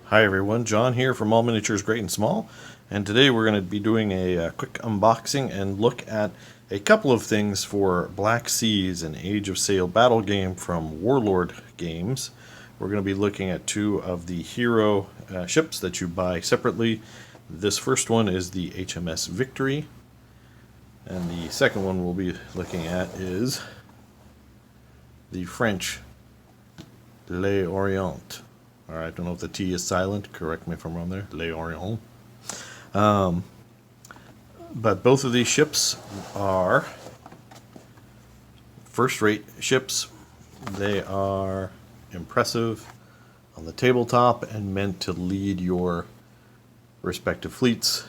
Hi everyone, John here from All Miniatures Great and Small, and today we're going to be doing a quick unboxing and look at a couple of things for Black Seas, an Age of Sail battle game from Warlord Games. We're going to be looking at two of the hero ships that you buy separately. This first one is the HMS Victory, and the second one we'll be looking at is the French Orient. Alright, I don't know if the T is silent, correct me if I'm wrong there, Orient. But both of these ships are first-rate ships. They are impressive on the tabletop and meant to lead your respective fleets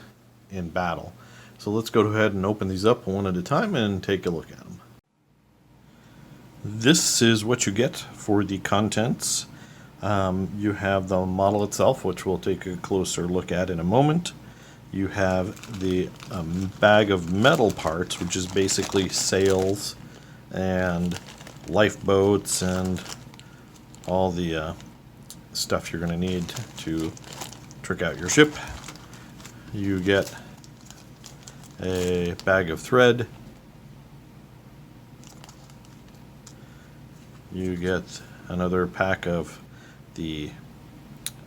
in battle. So let's go ahead and open these up one at a time and take a look at them. This is what you get for the contents. You have the model itself, which we'll take a closer look at in a moment. You have the bag of metal parts, which is basically sails and lifeboats and all the stuff you're going to need to trick out your ship. You get a bag of thread. You get another pack of the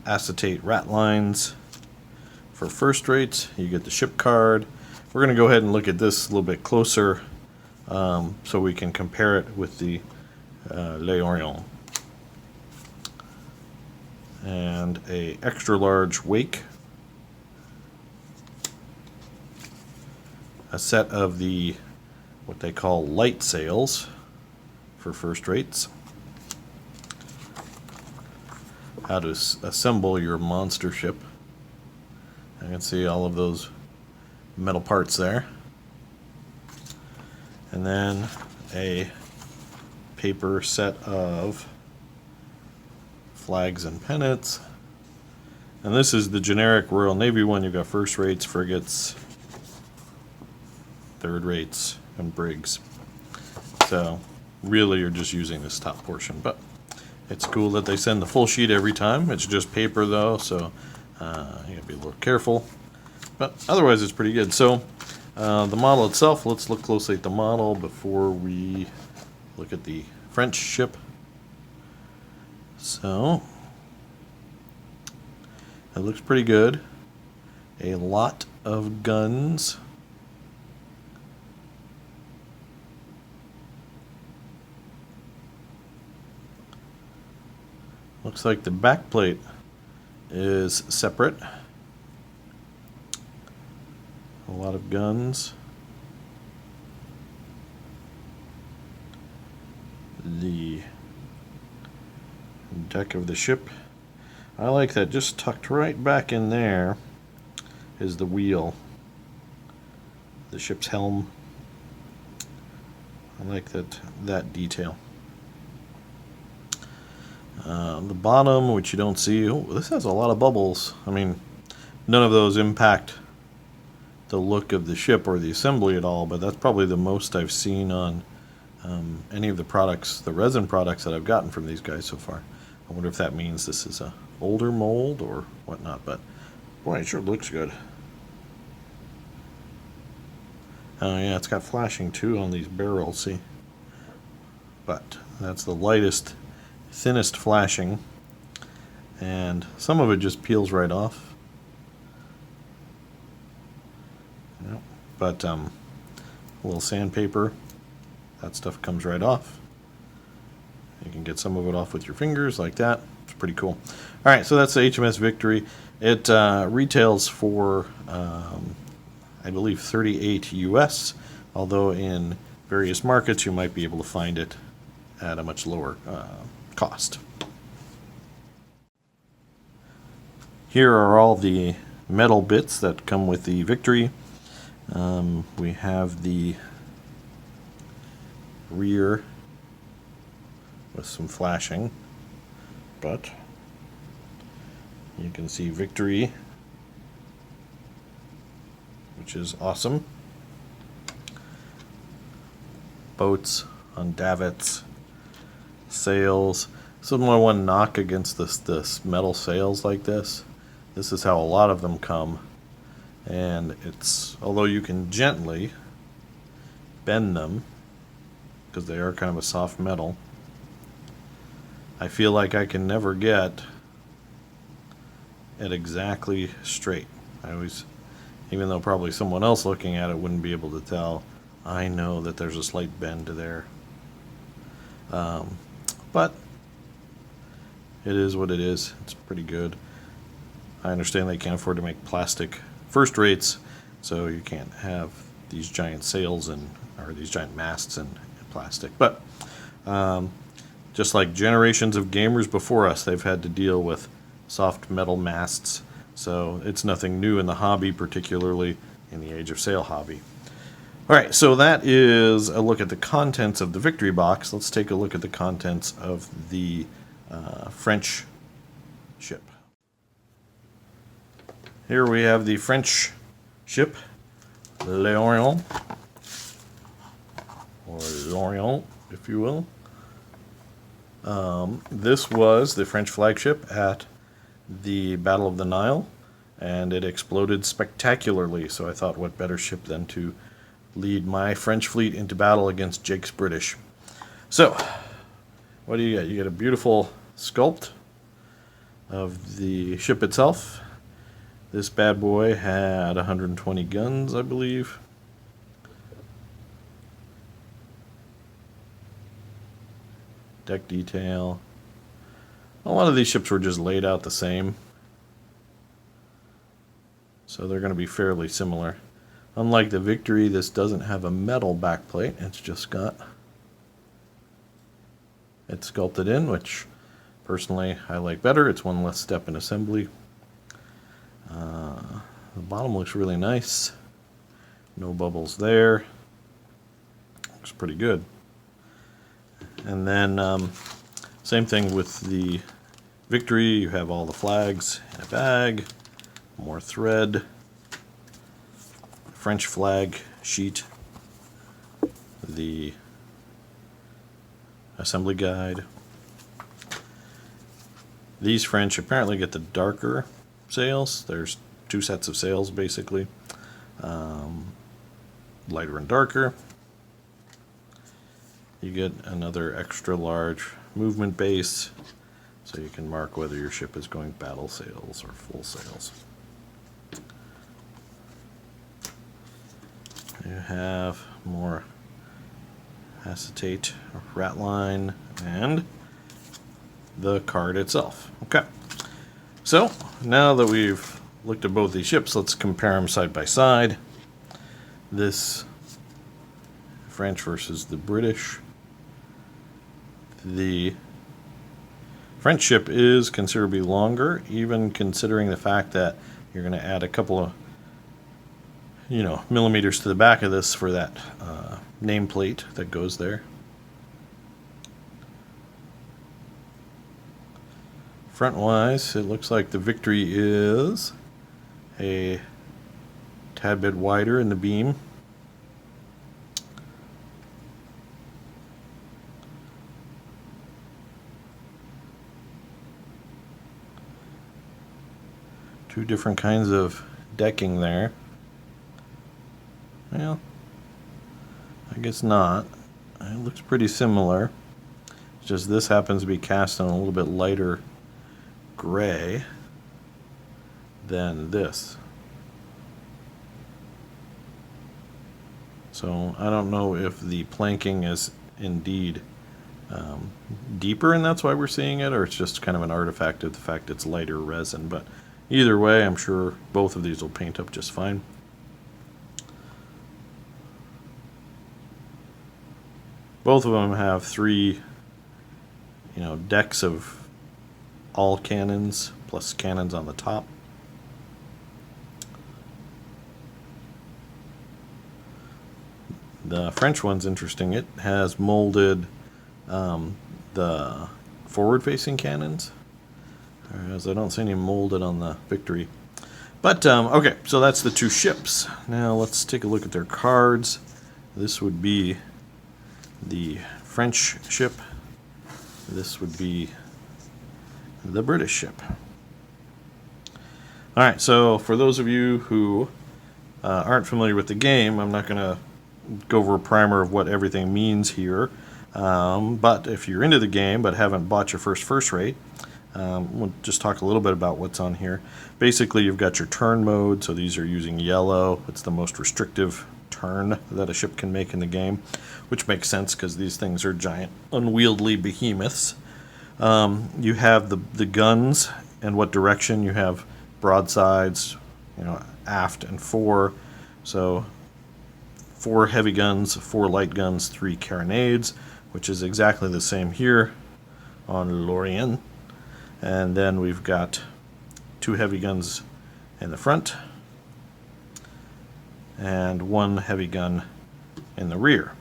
acetate rat lines for first rates. You get the ship card. We're going to go ahead and look at this a little bit closer so we can compare it with the Orient. And a extra large wake, a set of the what they call light sails for first rates, how to assemble your monster ship. I can see all of those metal parts there. And then a paper set of flags and pennants. And this is the generic Royal Navy one. You've got first rates, frigates, third rates, and brigs. So really you're just using this top portion, but it's cool that they send the full sheet every time. It's just paper though, so you gotta be a little careful. But otherwise it's pretty good. So the model itself, let's look closely at the model before we look at the French ship. So it looks pretty good. A lot of guns. Looks like the back plate is separate. A lot of guns. The deck of the ship. I like that just tucked right back in there is the wheel. The ship's helm. I like that detail. The bottom, which you don't see, oh, this has a lot of bubbles. I mean, none of those impact the look of the ship or the assembly at all, but that's probably the most I've seen on any of the products, the resin products that I've gotten from these guys so far. I wonder if that means this is a older mold or whatnot, but boy, it sure looks good. Oh yeah, it's got flashing too on these barrels, see? But that's the lightest, thinnest flashing, and some of it just peels right off. Yep. But a little sandpaper, that stuff comes right off. You can get some of it off with your fingers like that. It's pretty cool. Alright, so that's the HMS Victory. It retails for I believe 38 US, although in various markets you might be able to find it at a much lower cost. Here are all the metal bits that come with the Victory. We have the rear with some flashing, but you can see Victory, which is awesome. Boats on davits, sails. So my one knock against this metal sails like this is how a lot of them come. And it's, although you can gently bend them, because they are kind of a soft metal, I feel like I can never get it exactly straight. I always, even though probably someone else looking at it wouldn't be able to tell, I know that there's a slight bend there. But it is what it is. It's pretty good. I understand they can't afford to make plastic first rates, so you can't have these giant sails or these giant masts in plastic. But just like generations of gamers before us, they've had to deal with soft metal masts. So it's nothing new in the hobby, particularly in the Age of Sail hobby. Alright, so that is a look at the contents of the Victory box. Let's take a look at the contents of the French ship. Here we have the French ship, L'Orient, or L'Orient, if you will. This was the French flagship at the Battle of the Nile, and it exploded spectacularly, so I thought what better ship than to lead my French fleet into battle against Jake's British. So, what do you get? You get a beautiful sculpt of the ship itself. This bad boy had 120 guns, I believe. Deck detail. A lot of these ships were just laid out the same, so they're going to be fairly similar. Unlike the Victory, this doesn't have a metal backplate. It's just got it sculpted in, which personally I like better. It's one less step in assembly. The bottom looks really nice. No bubbles there. Looks pretty good. And then same thing with the Victory. You have all the flags in a bag. More thread. French flag sheet. The assembly guide. These French apparently get the darker sails. There's two sets of sails basically, lighter and darker. You get another extra large movement base, so you can mark whether your ship is going battle sails or full sails. You have more acetate ratline and the card itself. Okay, so now that we've looked at both these ships, let's compare them side by side. This French versus the British. The French ship is considerably longer, even considering the fact that you're going to add a couple of millimeters to the back of this for that nameplate that goes there. Front-wise, it looks like the Victory is a tad bit wider in the beam. Two different kinds of decking there. Well, I guess not. It looks pretty similar. It's just this happens to be cast on a little bit lighter gray than this. So I don't know if the planking is indeed deeper and that's why we're seeing it, or it's just kind of an artifact of the fact it's lighter resin. But either way, I'm sure both of these will paint up just fine. Both of them have three, decks of all cannons plus cannons on the top. The French one's interesting. It has molded the forward-facing cannons, whereas I don't see any molded on the Victory. But, okay, so that's the two ships. Now let's take a look at their cards. This would be the French ship. This would be the British ship. Alright, so for those of you who aren't familiar with the game, I'm not going to go over a primer of what everything means here. But if you're into the game but haven't bought your first rate, we'll just talk a little bit about what's on here. Basically, you've got your turn mode, so these are using yellow. It's the most restrictive turn that a ship can make in the game, which makes sense because these things are giant, unwieldy behemoths. You have the guns and what direction. You have broadsides, aft and fore. So 4 heavy guns, 4 light guns, 3 carronades, which is exactly the same here on Orient. And then we've got 2 heavy guns in the front and 1 heavy gun in the rear.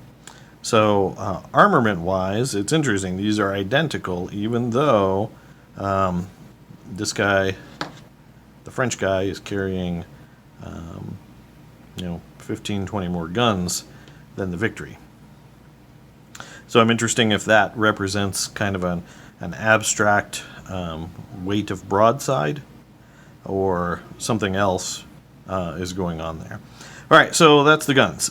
So armament-wise, it's interesting. These are identical, even though this guy, the French guy, is carrying 15, 20 more guns than the Victory. So I'm interested if that represents kind of an abstract weight of broadside or something else is going on there. All right, so that's the guns.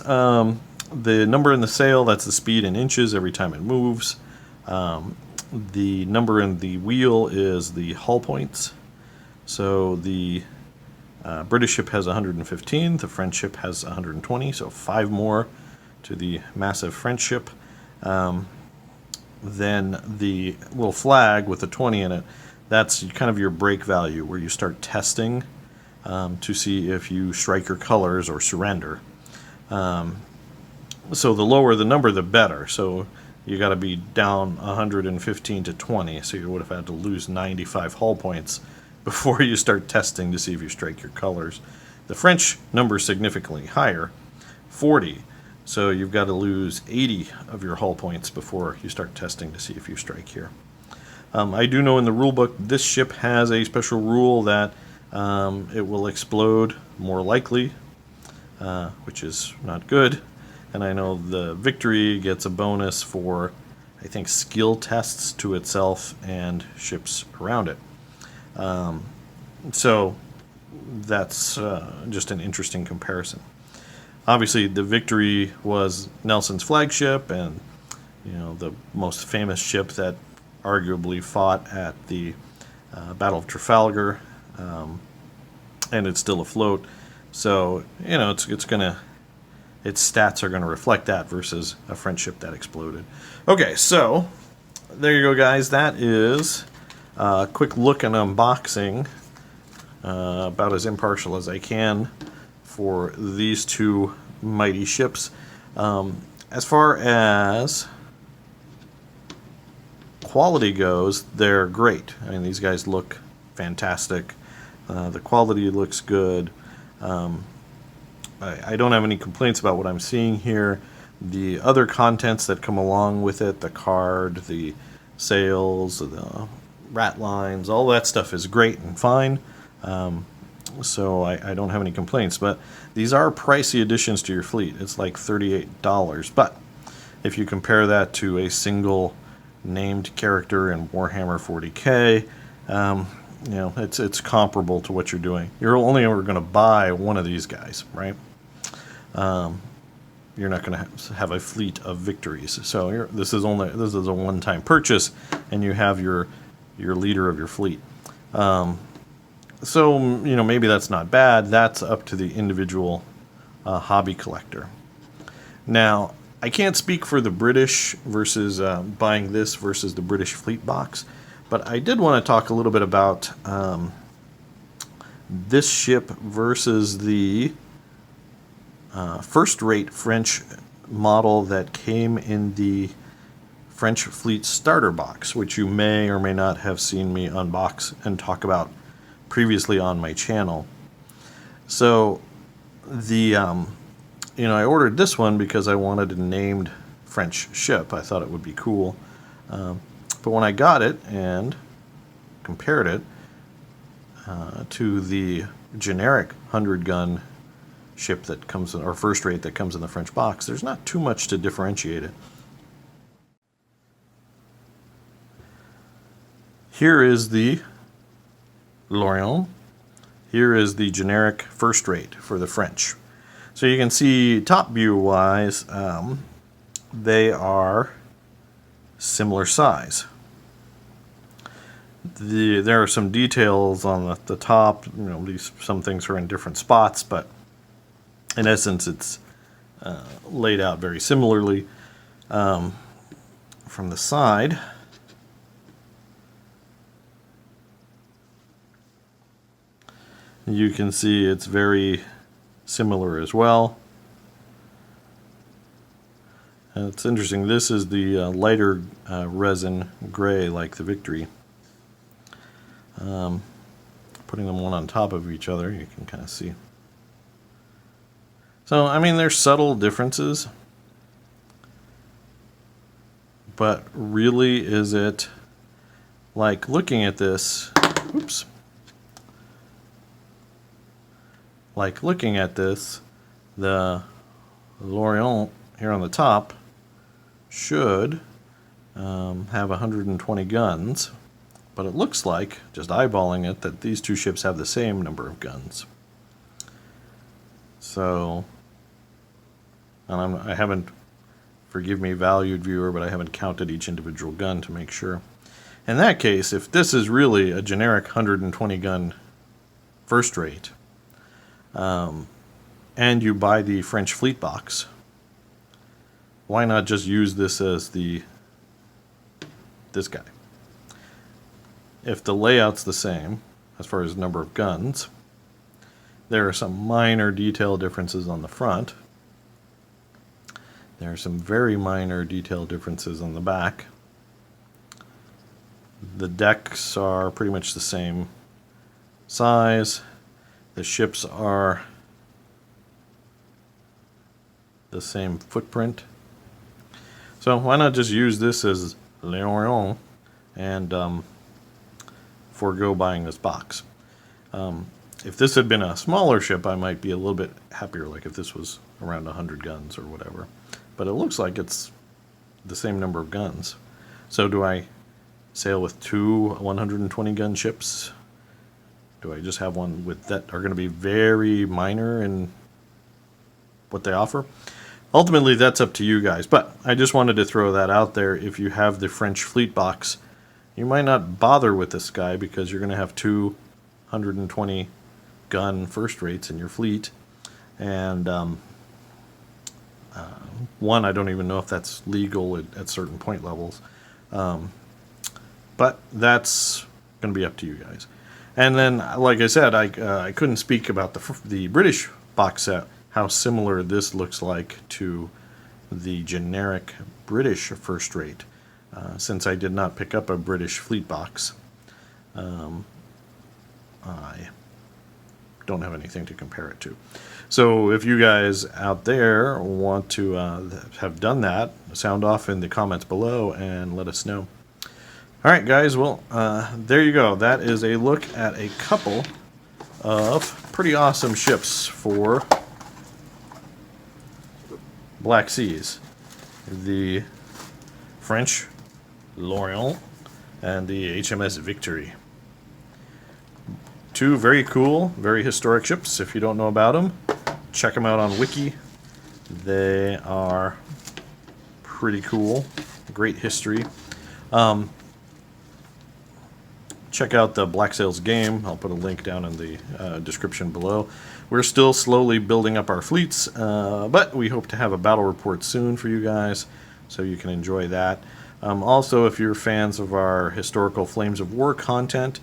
The number in the sail, that's the speed in inches every time it moves. The number in the wheel is the hull points. So the British ship has 115, the French ship has 120, so 5 more to the massive French ship. Then the little flag with the 20 in it, that's kind of your break value where you start testing to see if you strike your colors or surrender. So the lower the number, the better. So you got to be down 115 to 20, so you would have had to lose 95 hull points before you start testing to see if you strike your colors. The French number is significantly higher, 40. So you've got to lose 80 of your hull points before you start testing to see if you strike here. I do know in the rule book this ship has a special rule that it will explode more likely, which is not good. And I know the Victory gets a bonus for, I think, skill tests to itself and ships around it. So that's just an interesting comparison. Obviously, the Victory was Nelson's flagship and the most famous ship that arguably fought at the Battle of Trafalgar, and it's still afloat. So its stats are gonna reflect that versus a French ship that exploded. Okay, so there you go, guys. That is a quick look and unboxing, about as impartial as I can, for these 2 mighty ships. As far as quality goes, they're great. I mean, these guys look fantastic. The quality looks good. I don't have any complaints about what I'm seeing here. The other contents that come along with it, the card, the sails, the rat lines, all that stuff is great and fine. So I don't have any complaints. But these are pricey additions to your fleet. It's like $38. But if you compare that to a single named character in Warhammer 40K, it's comparable to what you're doing. You're only ever going to buy one of these guys, right? You're not going to have a fleet of Victories. So this is a one-time purchase, and you have your leader of your fleet. So maybe that's not bad. That's up to the individual hobby collector. Now, I can't speak for the British versus buying this versus the British fleet box, but I did want to talk a little bit about this ship versus the first-rate French model that came in the French fleet starter box, which you may or may not have seen me unbox and talk about previously on my channel. So the I ordered this one because I wanted a named French ship. I thought it would be cool. But when I got it and compared it to the generic 100-gun ship that comes in, or first rate that comes in the French box, there's not too much to differentiate it. Here is the L'Orient. Here is the generic first rate for the French. So you can see top view wise, they are similar size. There are some details on the top. Some things are in different spots, but in essence, it's laid out very similarly. From the side, you can see it's very similar as well. And it's interesting, this is the lighter resin gray like the Victory. Putting them one on top of each other, you can kind of see. So, I mean, there's subtle differences, but really, is it like looking at this? Oops. Like looking at this, the L'Orient here on the top should have 120 guns, but it looks like, just eyeballing it, that these two ships have the same number of guns. So, and I haven't, forgive me, valued viewer, but I haven't counted each individual gun to make sure. In that case, if this is really a generic 120 gun first rate, and you buy the French fleet box, why not just use this as this guy? If the layout's the same as far as number of guns, there are some minor detail differences on the front. There are some very minor detail differences on the back. The decks are pretty much the same size. The ships are the same footprint. So why not just use this as L'Orient and forego buying this box? If this had been a smaller ship, I might be a little bit happier, like if this was around 100 guns or whatever. But it looks like it's the same number of guns. So do I sail with two 120 gun ships? Do I just have one with that are going to be very minor in what they offer? Ultimately, that's up to you guys. But I just wanted to throw that out there. If you have the French fleet box, you might not bother with this guy because you're going to have two 120 gun first rates in your fleet. And one, I don't even know if that's legal at certain point levels. But that's going to be up to you guys. And then, like I said, I couldn't speak about the British box set, how similar this looks like to the generic British first rate, since I did not pick up a British fleet box. I don't have anything to compare it to. So if you guys out there want to have done that, sound off in the comments below and let us know. All right, guys, well, there you go. That is a look at a couple of pretty awesome ships for Black Seas. The French L'Orient and the HMS Victory. Two very cool, very historic ships. If you don't know about them, check them out on Wiki. They are pretty cool. Great history. Check out the Black Sails game. I'll put a link down in the description below. We're still slowly building up our fleets, but we hope to have a battle report soon for you guys, so you can enjoy that. Also, if you're fans of our historical Flames of War content,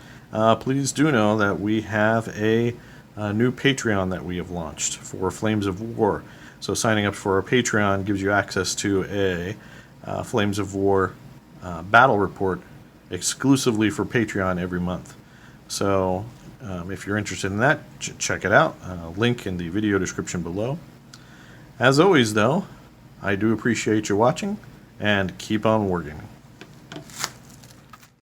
please do know that we have a new Patreon that we have launched for Flames of War. So signing up for our Patreon gives you access to a Flames of War battle report exclusively for Patreon every month. So if you're interested in that, check it out. Link in the video description below. As always, though, I do appreciate you watching, and keep on wargaming.